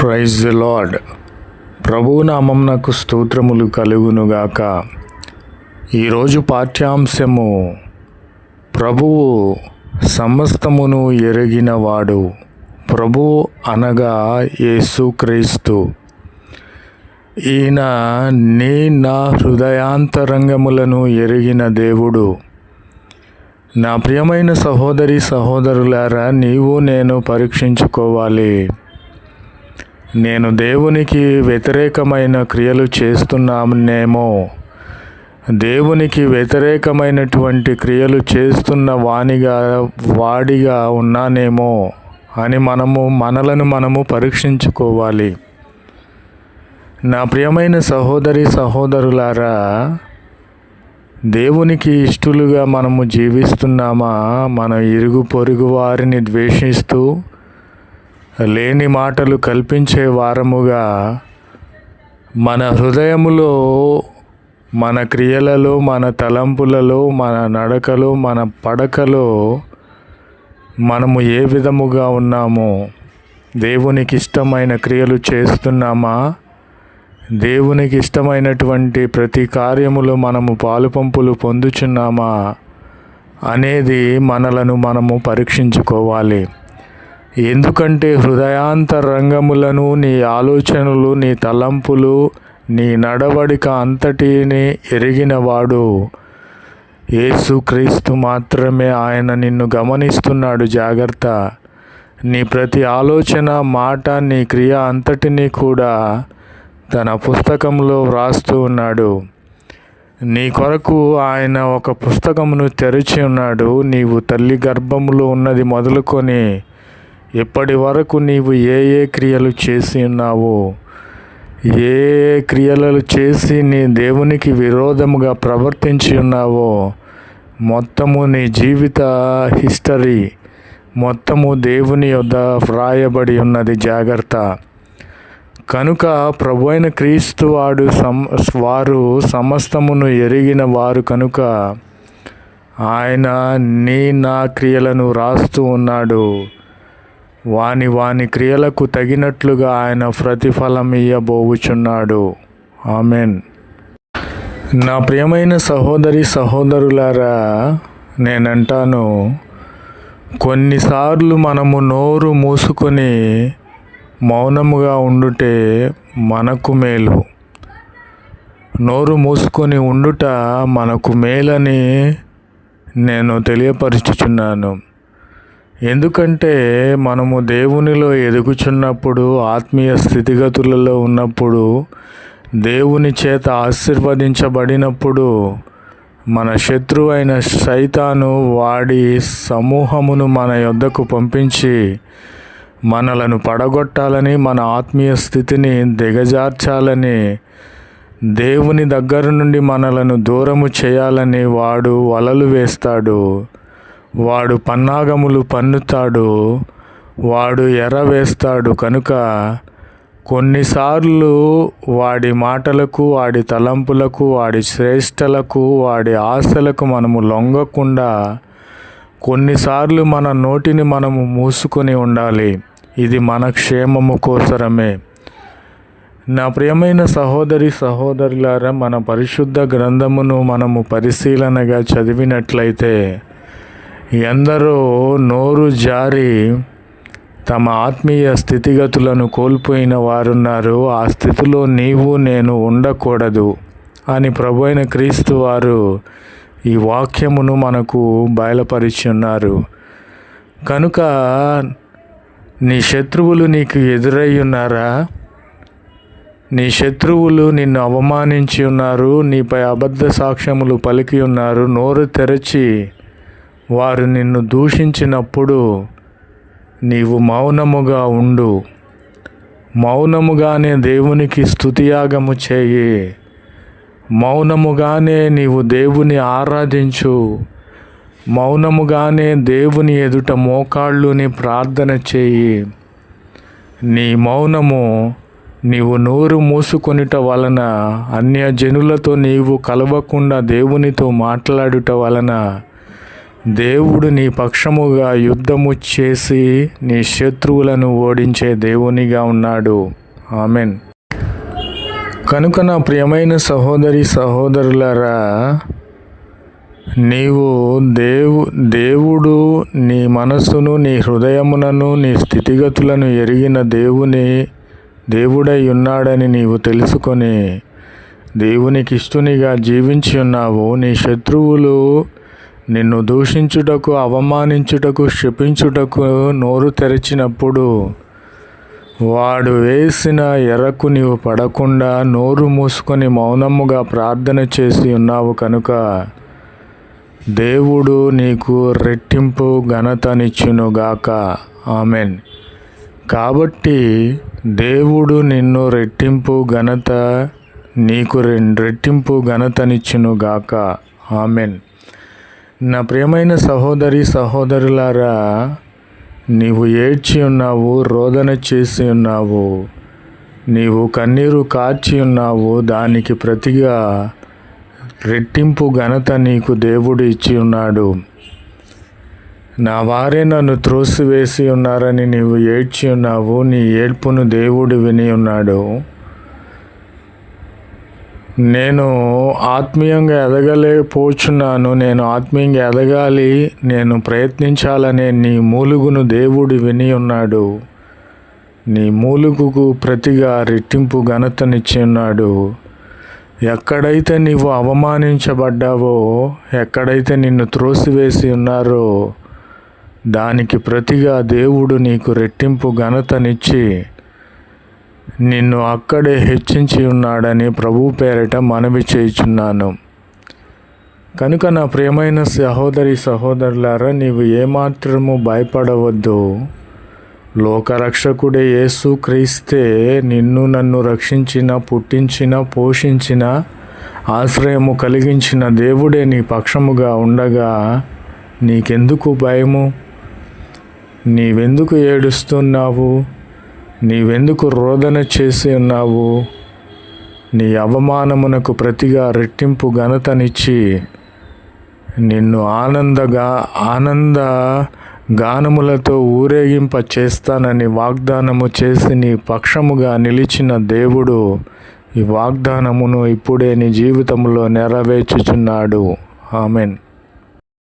Praise the lord. ప్రభువు నామమునకు స్తోత్రములు కలుగునుగాక. ఈరోజు పాఠ్యాంశము ప్రభువు సమస్తమును ఎరిగినవాడు. ప్రభువు అనగా యేసుక్రీస్తు. ఈయన నా హృదయాంతరంగములను ఎరిగిన దేవుడు. నా ప్రియమైన సహోదరి సహోదరులారా, నీవు నేను పరీక్షించుకోవాలి. నేను దేవునికి వ్యతిరేకమైన క్రియలు చేస్తున్నానేమో, దేవునికి వ్యతిరేకమైనటువంటి క్రియలు చేస్తున్న వాడిగా ఉన్నానేమో అని మనలను పరీక్షించుకోవాలి. నా ప్రియమైన సహోదరి సహోదరులారా, దేవునికి ఇష్టలుగా మనము జీవిస్తున్నామా? మన ఇరుగు పొరుగు వారిని ద్వేషిస్తూ లేని మాటలు కల్పించే వారముగా మన హృదయములో, మన క్రియలలో, మన తలంపులలో, మన నడకలో, మన పడకలో మనము ఏ విధముగా ఉన్నామో, దేవునికి ఇష్టమైన క్రియలు చేస్తున్నామా? దేవునికి ఇష్టమైనటువంటి ప్రతి కార్యములో మనము పాలుపంపులు పొందుచున్నామా అనేది మనము పరీక్షించుకోవాలి. ఎందుకంటే హృదయాంతరంగములను, నీ ఆలోచనలు, నీ తలంపులు, నీ నడవడిక అంతటిని ఎరిగినవాడు యేసుక్రీస్తు మాత్రమే. ఆయన నిన్ను గమనిస్తున్నాడు. జాగ్రత్త. నీ ప్రతి ఆలోచన, మాట, నీ క్రియ అంతటినీ కూడా తన పుస్తకంలో వ్రాస్తూ ఉన్నాడు. నీ కొరకు ఆయన ఒక పుస్తకమును తెరిచి ఉన్నాడు. నీవు తల్లి గర్భములో ఉన్నది మొదలుకొని ఇప్పటి వరకు నీవు ఏ క్రియలు చేసి ఉన్నావో, ఏ క్రియలు చేసి నీ దేవునికి విరోధముగా ప్రవర్తించి ఉన్నావో, మొత్తము నీ జీవిత హిస్టరీ మొత్తము దేవుని యొద్ద వ్రాయబడి ఉన్నది. జాగ్రత్త. కనుక ప్రభు అయిన క్రీస్తు వారు సమస్తమును ఎరిగిన వారు కనుక ఆయన నా క్రియలను రాస్తూ ఉన్నాడు. వాని క్రియలకు తగినట్లుగా ఆయన ప్రతిఫలం ఇయ్యబోచున్నాడు. ఆమెన్. నా ప్రియమైన సహోదరి సహోదరులారా, నేనంటాను, కొన్నిసార్లు మనము నోరు మూసుకొని మౌనముగా ఉండుటే మనకు మేలు. నోరు మూసుకొని ఉండుట మనకు మేలని నేను తెలియపరుచుచున్నాను. ఎందుకంటే మనము దేవునిలో ఎదుగుచున్నప్పుడు, ఆత్మీయ స్థితిగతులలో ఉన్నప్పుడు, దేవుని చేత ఆశీర్వదించబడినప్పుడు, మన శత్రువు అయిన సైతాను వాడి సమూహమును మన యొద్దకు పంపించి మనలను పడగొట్టాలని, మన ఆత్మీయ స్థితిని దిగజార్చాలని, దేవుని దగ్గర నుండి మనలను దూరము చేయాలని వాడు వలలు వేస్తాడు. వాడు పన్నాగములు పన్నుతాడు. వాడు ఎర వేస్తాడు. కనుక కొన్నిసార్లు వాడి మాటలకు, వాడి తలంపులకు, వాడి శ్రేష్టలకు, వాడి ఆశలకు మనము లొంగకుండా కొన్నిసార్లు మన నోటిని మనము మూసుకొని ఉండాలి. ఇది మన క్షేమము కోసరమే. నా ప్రియమైన సహోదరి సహోదరులారా, మన పరిశుద్ధ గ్రంథమును మనము పరిశీలనగా చదివినట్లయితే ఎందరో నోరు జారి తమ ఆత్మీయ స్థితిగతులను కోల్పోయిన వారున్నారు. ఆ స్థితిలో నీవు నేను ఉండకూడదు అని ప్రభు అయిన క్రీస్తు వారు ఈ వాక్యమును మనకు బయలుపరిచి ఉన్నారు. కనుక నీ శత్రువులు నీకు ఎదురై ఉన్నారా? నీ శత్రువులు నిన్ను అవమానించి ఉన్నారు. నీపై అబద్ధ సాక్ష్యములు పలికి ఉన్నారు. నోరు తెరచి వారు నిన్ను దూషించినప్పుడు నీవు మౌనముగా ఉండు. మౌనముగానే దేవునికి స్తుతియాగము చేయి. మౌనముగానే నీవు దేవుని ఆరాధించు. మౌనముగానే దేవుని ఎదుట మోకాళ్ళుని ప్రార్థన చేయి. నీ మౌనము నీవు నోరు మూసుకొనుట వలన, అన్యజనులతో నీవు కలవకుండా దేవునితో మాట్లాడుట వలన దేవుడు నీ పక్షముగా యుద్ధము చేసి నీ శత్రువులను ఓడించే దేవునిగా ఉన్నాడు. ఆమెన్. కనుక నా ప్రియమైన సహోదరి సహోదరులారా, నీవు దేవుడు నీ మనస్సును, నీ హృదయమునను, నీ స్థితిగతులను ఎరిగిన దేవుడై ఉన్నాడని నీవు తెలుసుకొని దేవునికి ఇష్టునిగా జీవించి ఉన్నావు. నీ శత్రువులు నిన్ను దూషించుటకు, అవమానించుటకు, శపించుటకు నోరు తెరిచినప్పుడు వాడు వేసిన ఎరకు నీవు పడకుండా నోరు మూసుకొని మౌనముగా ప్రార్థన చేసి ఉన్నావు కనుక దేవుడు నీకు రెట్టింపు ఘనతనిచ్చునుగాక. ఆమెన్. కాబట్టి దేవుడు నిన్ను నీకు రెట్టింపు ఘనతనిచ్చునుగాక. ఆమెన్. నా ప్రియమైన సహోదరి సహోదరులారా, నీవు ఏడ్చి ఉన్నావు, రోదన చేసి ఉన్నావు, నీవు కన్నీరు కార్చి ఉన్నావు. దానికి ప్రతిగా రెట్టింపు ఘనత నీకు దేవుడు ఇచ్చి ఉన్నాడు. నా వారే నన్ను త్రోసివేసి ఉన్నారని నీవు ఏడ్చి ఉన్నావు. నీ ఏడ్పును దేవుడు విని ఉన్నాడు. నేను ఆత్మీయంగా ఎదగలేకపోచున్నాను, నేను ఆత్మీయంగా ఎదగాలి, నేను ప్రయత్నించాలనే నీ మూలుగును దేవుడు విని ఉన్నాడు. నీ మూలుగుకు ప్రతిగా రెట్టింపు ఘనతనిచ్చి ఉన్నాడు. ఎక్కడైతే నీవు అవమానించబడ్డావో, ఎక్కడైతే నిన్ను త్రోసివేసి ఉన్నారో దానికి ప్రతిగా దేవుడు నీకు రెట్టింపు ఘనతనిచ్చి నిన్ను అక్కడే హెచ్చించి ఉన్నాడని ప్రభు పేరిట మనవి చేయుచున్నాను. కనుక నా ప్రియమైన సహోదరి సహోదరులారా, నీవు ఏమాత్రము భయపడవద్దు. లోకరక్షకుడే యేసు క్రీస్తే నిన్ను నన్ను రక్షించిన, పుట్టించిన, పోషించిన, ఆశ్రయము కలిగించిన దేవుడే నీ పక్షముగా ఉండగా నీకెందుకు భయము? నీవెందుకు ఏడుస్తున్నావు? నీవెందుకు రోదన చేసి ఉన్నావు? నీ అవమానమునకు ప్రతిగా రెట్టింపు ఘనతనిచ్చి నిన్ను ఆనంద గానములతో ఊరేగింప చేస్తానని వాగ్దానము చేసి నీ పక్షముగా నిలిచిన దేవుడు ఈ వాగ్దానమును ఇప్పుడే నీ జీవితంలో నెరవేర్చుచున్నాడు. ఆమెన్.